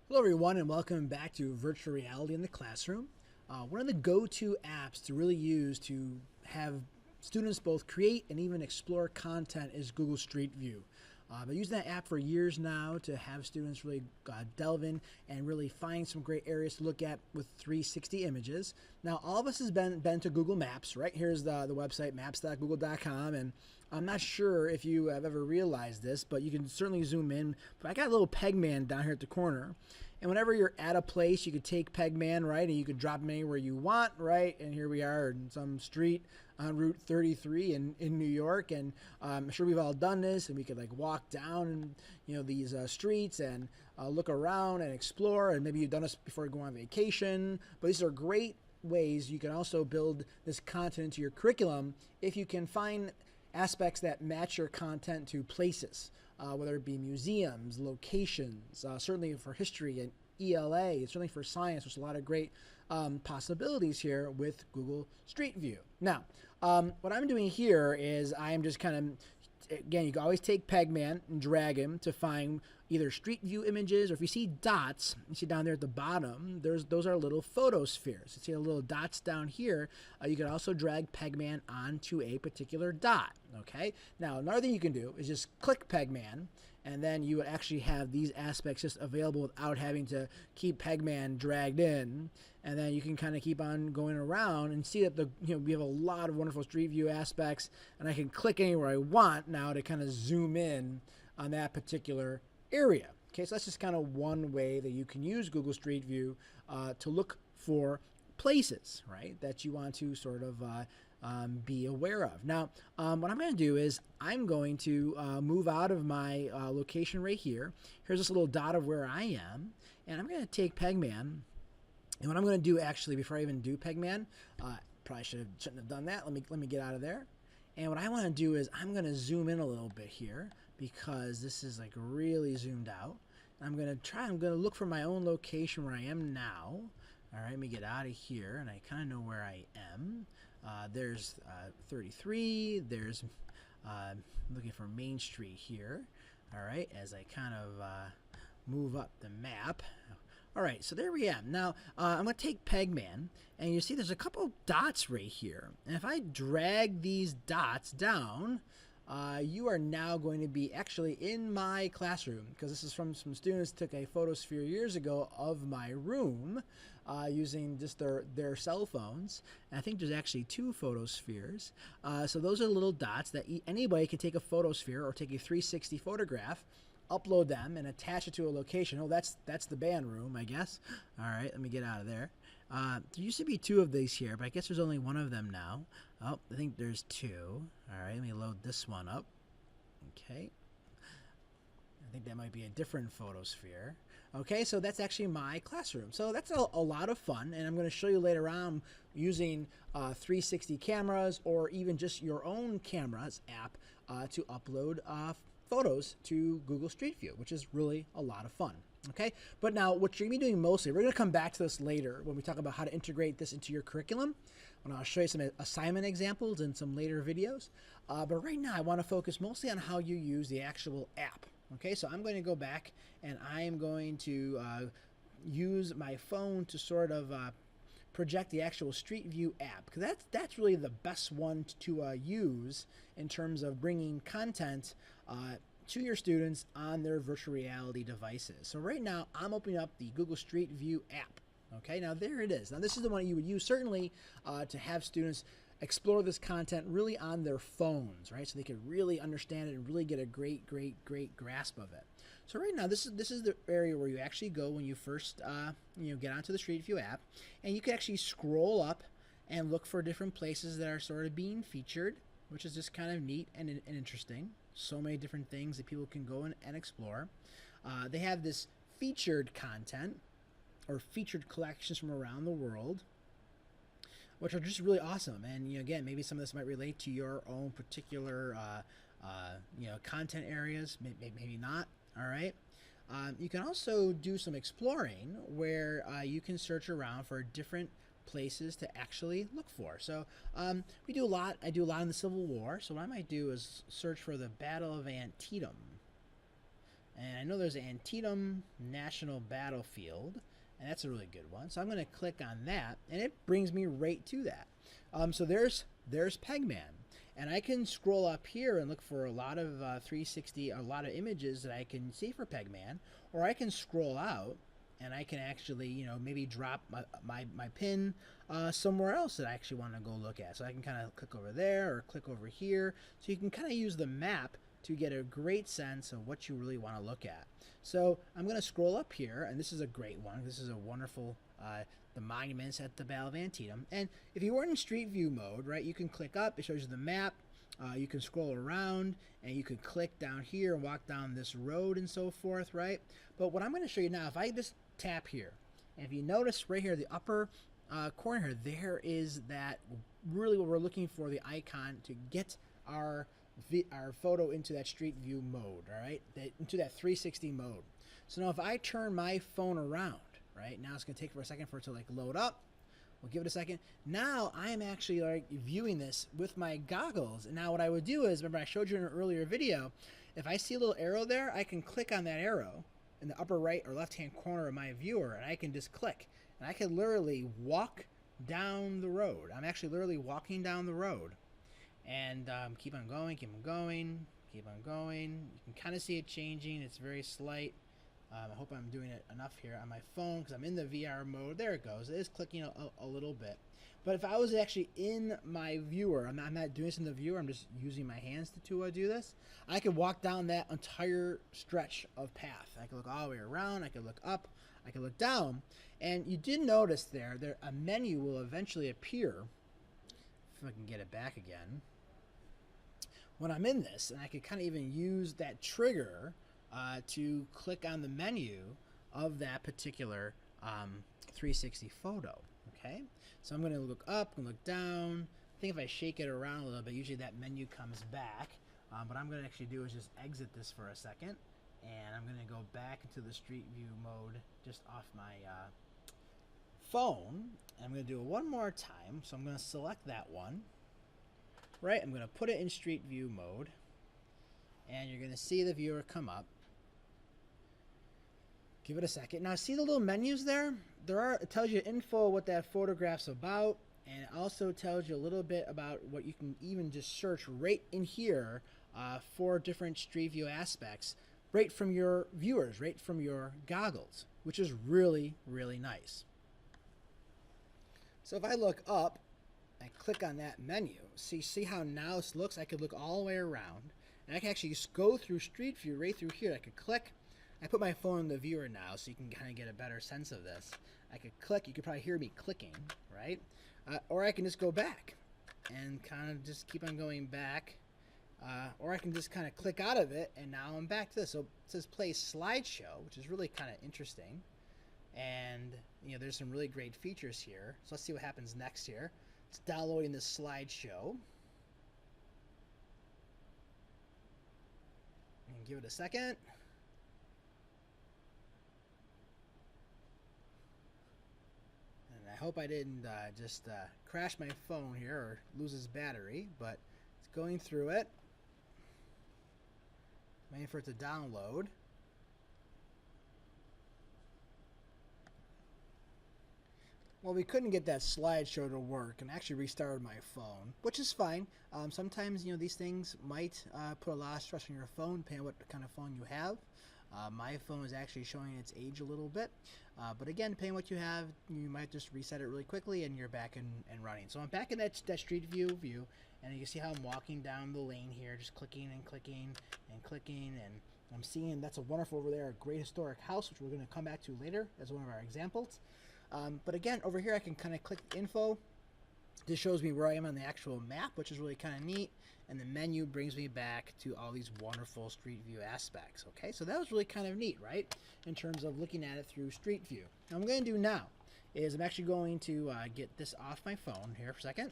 Hello everyone and welcome back to Virtual Reality in the Classroom. One of the go-to apps to really use to have students both create and even explore content is Google Street View. I've been using that app for years now to have students really delve in and really find some great areas to look at with 360 images. Now, all of us has been to Google Maps, right? Here's the website, maps.google.com, and I'm not sure if you have ever realized this, but you can certainly zoom in. But I got a little Pegman down here at the corner. And whenever you're at a place, you could take Pegman, right, and you could drop him anywhere you want, right? And here we are in some street on Route 33 in New York, and I'm sure we've all done this, and we could like walk down, these streets and look around and explore, and maybe you've done this before you go on vacation. But these are great ways you can also build this content into your curriculum if you can find aspects that match your content to places, whether it be museums, locations, certainly for history and ELA, certainly for science. There's a lot of great possibilities here with Google Street View. Now, what I'm doing here is I'm just kind of, again, you can always take Pegman and drag him to find either Street View images, or if you see dots, you see down there at the bottom, those are little photospheres. You see the little dots down here. You can also drag Pegman onto a particular dot. Okay. Now, another thing you can do is just click Pegman, and then you would actually have these aspects just available without having to keep Pegman dragged in. And then you can kind of keep on going around and see that we have a lot of wonderful Street View aspects, and I can click anywhere I want now to kind of zoom in on that particular area. Okay, so that's just kind of one way that you can use Google Street View to look for places, right, that you want to sort of be aware of. Now, what I'm going to do is I'm going to move out of my location right here. Here's this little dot of where I am, and I'm going to take Pegman. And what I'm going to do, actually, before I even do Pegman, probably shouldn't have done that. Let me get out of there. And what I want to do is I'm going to zoom in a little bit here because this is like really zoomed out. I'm going to look for my own location where I am now. All right, let me get out of here, and I kind of know where I am. There's 33. There's looking for Main Street here. All right, as I kind of move up the map. All right, so there we are. Now, I'm going to take Pegman, and you see there's a couple dots right here. And if I drag these dots down, you are now going to be actually in my classroom, because this is from some students who took a photosphere years ago of my room using just their cell phones. And I think there's actually 2 photospheres. So those are little dots that anybody can take a photosphere or take a 360 photograph, upload them, and attach it to a location. Oh, that's the band room, I guess. All right, let me get out of there. There used to be 2 of these here, but I guess there's only 1 of them now. Oh, I think there's 2. All right, let me load this one up. Okay. I think that might be a different photosphere. Okay, so that's actually my classroom. So that's a lot of fun, and I'm going to show you later on using 360 cameras or even just your own cameras app to upload photos to Google Street View, which is really a lot of fun. Okay, but now what you're going to be doing mostly, we're going to come back to this later when we talk about how to integrate this into your curriculum, and I'll show you some assignment examples in some later videos. But right now I want to focus mostly on how you use the actual app. Okay, so I'm going to go back and I'm going to use my phone to sort of project the actual Street View app, because that's really the best one to use in terms of bringing content to your students on their virtual reality devices. So right now I'm opening up the Google Street View app. Okay, now there it is. Now this is the one you would use certainly to have students explore this content really on their phones, right? So they could really understand it and really get a great grasp of it. So right now, this is the area where you actually go when you first get onto the Street View app, and you can actually scroll up and look for different places that are sort of being featured, which is just kind of neat and interesting. So many different things that people can go and explore. They have this featured content or featured collections from around the world, which are just really awesome. And again, maybe some of this might relate to your own particular content areas, maybe not. All right. You can also do some exploring where you can search around for different places to actually look for. So we do a lot. I do a lot in the Civil War. So what I might do is search for the Battle of Antietam. And I know there's Antietam National Battlefield, and that's a really good one. So I'm going to click on that, and it brings me right to that. So there's Pegman. And I can scroll up here and look for a lot of 360, a lot of images that I can see for Pegman, or I can scroll out and I can actually, you know, maybe drop my pin somewhere else that I actually want to go look at. So I can kind of click over there or click over here. So you can kind of use the map to get a great sense of what you really want to look at. So I'm going to scroll up here, and this is a great one. This is a wonderful the monuments at the Battle of Antietam. And if you weren't in Street View mode, right, you can click up. It shows you the map. You can scroll around, and you can click down here and walk down this road and so forth, right? But what I'm going to show you now, if I just tap here, and if you notice right here, the upper corner here, there is that really what we're looking for, the icon to get our photo into that Street View mode, all right, into that 360 mode. So now if I turn my phone around, right, now it's going to take for a second for it to like load up. We'll give it a second. Now I am actually like viewing this with my goggles. And now what I would do is, remember I showed you in an earlier video, if I see a little arrow there, I can click on that arrow in the upper right or left hand corner of my viewer, and I can just click. And I can literally walk down the road. I'm actually literally walking down the road. And keep on going, keep on going, keep on going. You can kind of see it changing. It's very slight. I hope I'm doing it enough here on my phone because I'm in the VR mode. There it goes. It is clicking a little bit. But if I was actually in my viewer, I'm not doing this in the viewer, I'm just using my hands to do this, I could walk down that entire stretch of path. I could look all the way around, I could look up, I could look down. And you did notice there a menu will eventually appear, if I can get it back again, when I'm in this, and I could kind of even use that trigger to click on the menu of that particular 360 photo. Okay, so I'm going to look up and look down. I think if I shake it around a little bit, usually that menu comes back. What I'm going to actually do is just exit this for a second, and I'm going to go back into the Street View mode just off my phone. I'm going to do it one more time, so I'm going to select that one. Right, I'm going to put it in Street View mode, and you're going to see the viewer come up. Give it a second. Now, see the little menus there? It tells you info what that photograph's about, and it also tells you a little bit about what you can even just search right in here for different Street View aspects, right from your viewers, right from your goggles, which is really, really nice. So if I look up, I click on that menu. See how now this looks? I could look all the way around, and I can actually just go through Street View right through here. I could click. I put my phone in the viewer now so you can kind of get a better sense of this. I could click. You could probably hear me clicking, right? Or I can just go back and kind of just keep on going back. Or I can just kind of click out of it, and now I'm back to this. So it says play slideshow, which is really kind of interesting. And, you know, there's some really great features here. So let's see what happens next here. It's downloading this slideshow. And give it a second. And I hope I didn't just crash my phone here or lose its battery, but it's going through it. Waiting for it to download. Well, we couldn't get that slideshow to work, and actually restarted my phone, which is fine. Sometimes, you know, these things might put a lot of stress on your phone, depending on what kind of phone you have. My phone is actually showing its age a little bit, but again, depending on what you have, you might just reset it really quickly, and you're back and running. So I'm back in that Street View, and you can see how I'm walking down the lane here, just clicking and clicking and clicking, and I'm seeing that's a wonderful over there, a great historic house, which we're going to come back to later as one of our examples. But again, over here I can kind of click info. This shows me where I am on the actual map, which is really kind of neat. And the menu brings me back to all these wonderful Street View aspects. Okay, so that was really kind of neat, right? In terms of looking at it through Street View. Now, what I'm going to do now is I'm actually going to get this off my phone here for a second.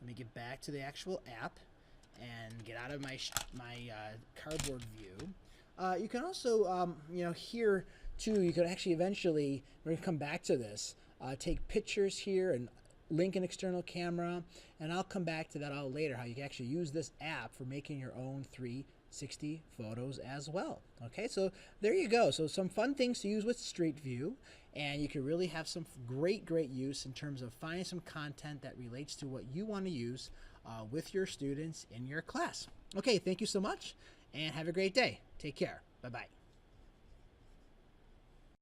Let me get back to the actual app and get out of my cardboard view. You can also, you know, here too, you could actually eventually, we're going to come back to this, take pictures here and link an external camera, and I'll come back to that all later, how you can actually use this app for making your own 60 photos as well. Okay, so there you go. So some fun things to use with Street View, and you can really have some great use in terms of finding some content that relates to what you want to use with your students in your class. Okay, thank you so much, and have a great day. Take care. Bye-bye.